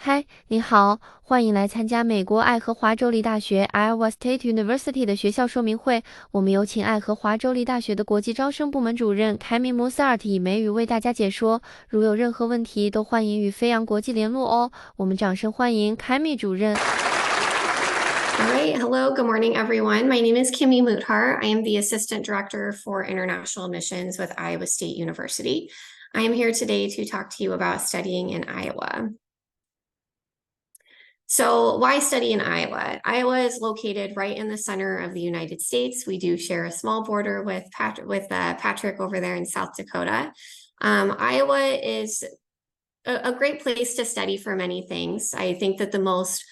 嗨，你好，欢迎来参加美国爱荷华州立大学 Iowa State University 的学校说明会。我们有请爱荷华州立大学的国际招生部门主任凯米·穆萨尔特以美语为大家解说。如有任何问题，都欢迎与飞扬国际联络哦。我们掌声欢迎凯米主任。All right. Hello. Good morning, everyone. My name is Kimmy Muthar. I am the Assistant Director for International Admissions with Iowa State University. I am here today to talk to you about studying in Iowa. So why study in Iowa? Iowa is located right in the center of the United States. We do share a small border with Patrick over there in South Dakota. Iowa is a great place to study for many things. I think that the most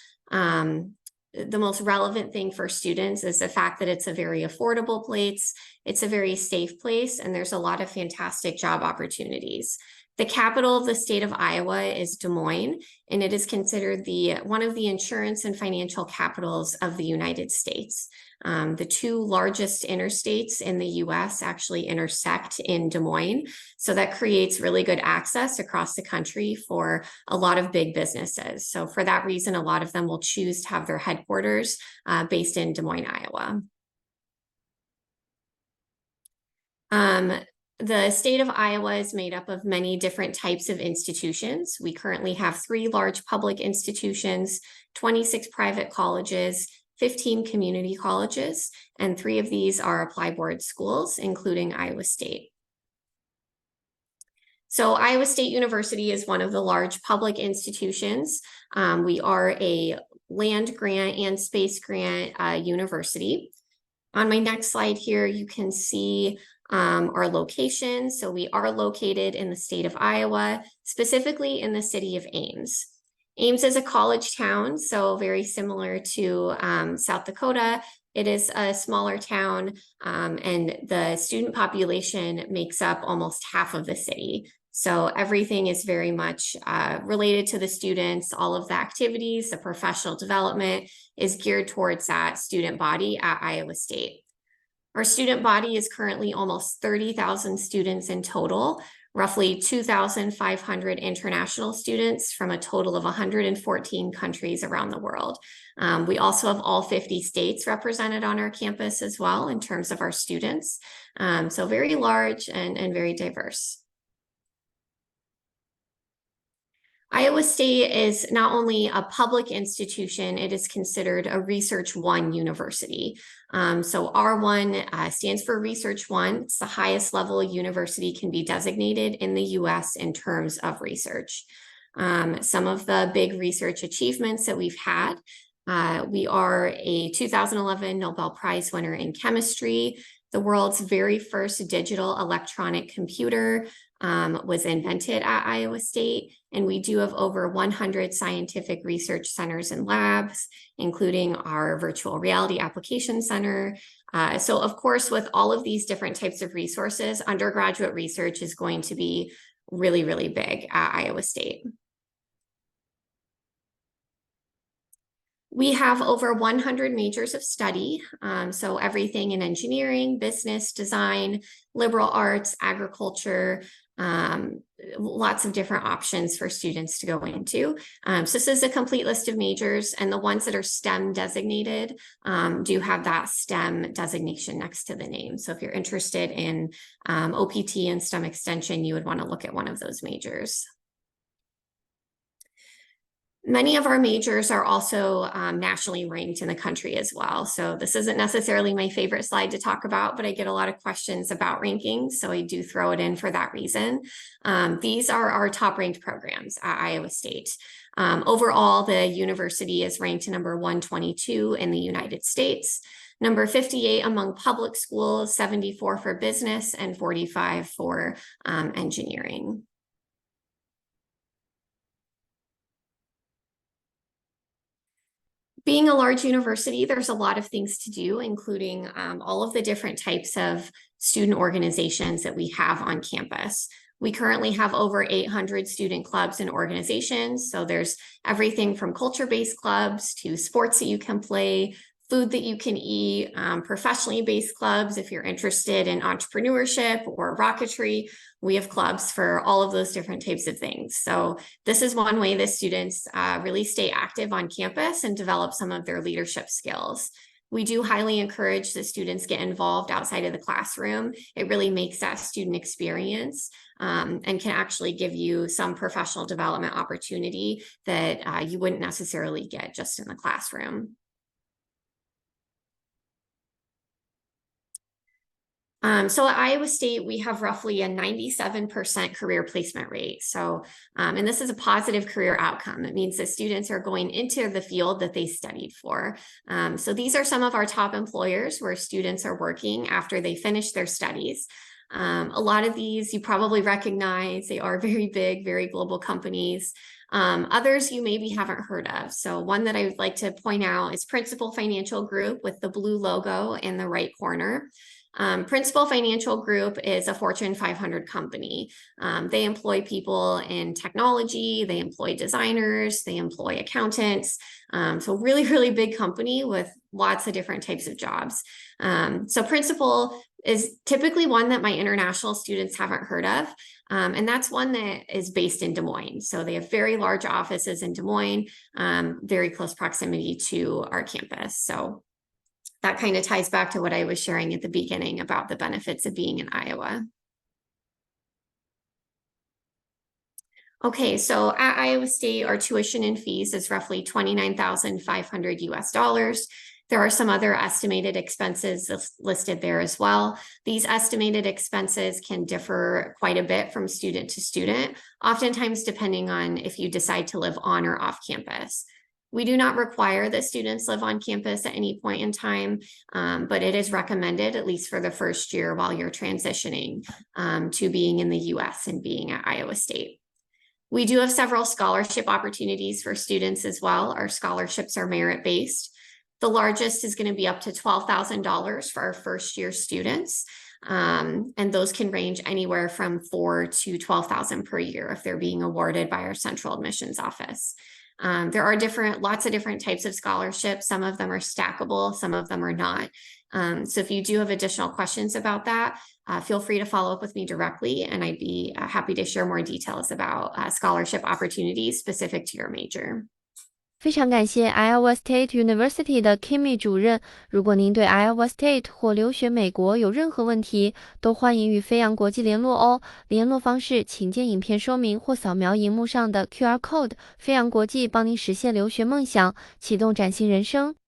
relevant thing for students is the fact that it's a very affordable place, it's a very safe place, and there's a lot of fantastic job opportunities. The capital of the state of Iowa is Des Moines, and it is considered one of the insurance and financial capitals of the United States. The two largest interstates in the US actually intersect in Des Moines, so that creates really good access across the country for a lot of big businesses. So for that reason, a lot of them will choose to have their headquarters based in Des Moines, Iowa. The state of Iowa is made up of many different types of institutions. We currently have 3 large public institutions, 26 private colleges, 15 community colleges, and 3 of these are Applyboard schools, including Iowa State. So Iowa State University is one of the large public institutions. We are a land grant and space grant university. On my next slide here, you can see our location. So we are located in the state of Iowa, specifically in the city of Ames. Ames is a college town, so very similar to South Dakota. It is a smaller town, and the student population makes up almost half of the city. So everything is very much related to the students. All of the activities, the professional development is geared towards that student body at Iowa State. Our student body is currently almost 30,000 students in total, roughly 2,500 international students from a total of 114 countries around the world. We also have all 50 states represented on our campus as well in terms of our students. So very large and very diverse. Iowa State is not only a public institution, it is considered a Research 1 university. So R1 stands for Research 1. It's the highest level a university can be designated in the US in terms of research. Some of the big research achievements that we've had, we are a 2011 Nobel Prize winner in chemistry. The world's very first digital electronic computer was invented at Iowa State, and we do have over 100 scientific research centers and labs, including our virtual reality application center. So of course, with all of these different types of resources, undergraduate research is going to be really, really big at Iowa State. We have over 100 majors of study, so everything in engineering, business, design, liberal arts, agriculture, lots of different options for students to go into. So this is a complete list of majors, and the ones that are STEM designated do have that STEM designation next to the name. So if you're interested in OPT and STEM extension, you would want to look at one of those majors. Many of our majors are also nationally ranked in the country as well. So this isn't necessarily my favorite slide to talk about, but I get a lot of questions about rankings, so I do throw it in for that reason. These are our top ranked programs at Iowa State. Overall, the university is ranked number 122 in the United States, number 58 among public schools, 74 for business, and 45 for engineering. Being a large university, there's a lot of things to do, including all of the different types of student organizations that we have on campus. We currently have over 800 student clubs and organizations. So there's everything from culture-based clubs to sports that you can play, food that you can eat, professionally based clubs if you're interested in entrepreneurship or rocketry. We have clubs for all of those different types of things. So this is one way that students really stay active on campus and develop some of their leadership skills. We do highly encourage that students get involved outside of the classroom. It really makes that student experience and can actually give you some professional development opportunity that you wouldn't necessarily get just in the classroom. So at Iowa State, we have roughly a 97% career placement rate. So, and this is a positive career outcome. It means that students are going into the field that they studied for. So these are some of our top employers where students are working after they finish their studies. A lot of these you probably recognize. They are very big, very global companies. Others you maybe haven't heard of. So one that I would like to point out is Principal Financial Group with the blue logo in the right corner. Principal Financial Group is a Fortune 500 company. They employ people in technology, they employ designers, they employ accountants. So really, really big company with lots of different types of jobs. So Principal is typically one that my international students haven't heard of. And that's one that is based in Des Moines. So they have very large offices in Des Moines, very close proximity to our campus. So that kind of ties back to what I was sharing at the beginning about the benefits of being in Iowa. Okay, so at Iowa State, our tuition and fees is roughly $29,500 US. There are some other estimated expenses listed there as well. These estimated expenses can differ quite a bit from student to student, oftentimes depending on if you decide to live on or off campus. We do not require that students live on campus at any point in time, but it is recommended, at least for the first year while you're transitioning to being in the US and being at Iowa State. We do have several scholarship opportunities for students as well. Our scholarships are merit-based. The largest is going to be up to $12,000 for our first year students. And those can range anywhere from $4,000 to $12,000 per year if they're being awarded by our central admissions office. There are lots of different types of scholarships. Some of them are stackable, some of them are not. So if you do have additional questions about that, feel free to follow up with me directly, and I'd be happy to share more details about scholarship opportunities specific to your major. 非常感谢 Iowa State University 的 Kimmy 主任。如果您对 Iowa State 或留学美国有任何问题，都欢迎与飞扬国际联络哦。联络方式请见影片说明或扫描荧幕上的 QR code。飞扬国际帮您实现留学梦想，启动崭新人生。